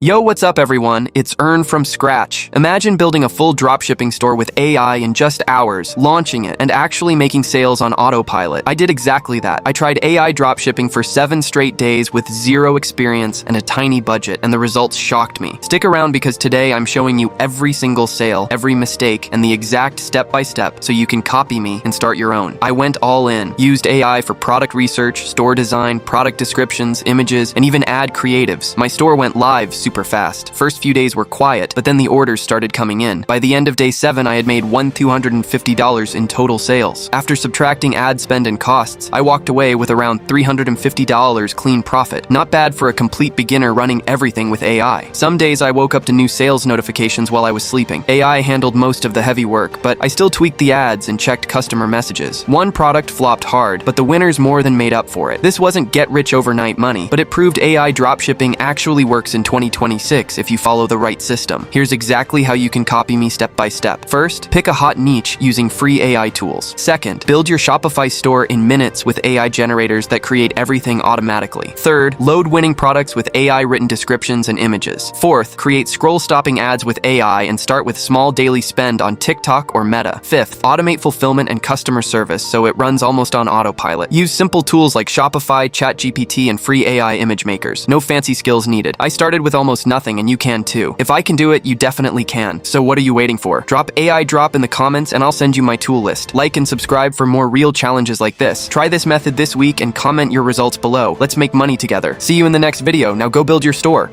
Yo, what's up everyone? It's Earn from scratch. Imagine building a full dropshipping store with AI in just hours, launching it, and actually making sales on autopilot. I did exactly that. I tried AI dropshipping for 7 straight days with zero experience and a tiny budget, and the results shocked me. Stick around because today I'm showing you every single sale, every mistake, and the exact step-by-step so you can copy me and start your own. I went all in, used AI for product research, store design, product descriptions, images, and even ad creatives. My store went live super fast. First few days were quiet, but then the orders started coming in. By the end of day 7, I had made $1,250 in total sales. After subtracting ad spend and costs, I walked away with around $350 clean profit. Not bad for a complete beginner running everything with AI. Some days I woke up to new sales notifications while I was sleeping. AI handled most of the heavy work, but I still tweaked the ads and checked customer messages. One product flopped hard, but the winners more than made up for it. This wasn't get rich overnight money, but it proved AI dropshipping actually works in 2026 if you follow the right system. Here's exactly how you can copy me step by step. First, pick a hot niche using free AI tools. Second, build your Shopify store in minutes with AI generators that create everything automatically. Third, load winning products with AI written descriptions and images. Fourth, create scroll-stopping ads with AI and start with small daily spend on TikTok or Meta. Fifth, automate fulfillment and customer service so it runs almost on autopilot. Use simple tools like Shopify, ChatGPT, and free AI image makers. No fancy skills needed. I started with almost nothing and you can too. If I can do it, you definitely can. So what are you waiting for? Drop AI drop in the comments and I'll send you my tool list. Like and subscribe for more real challenges like this. Try this method this week and comment your results below. Let's make money together. See you in the next video. Now go build your store.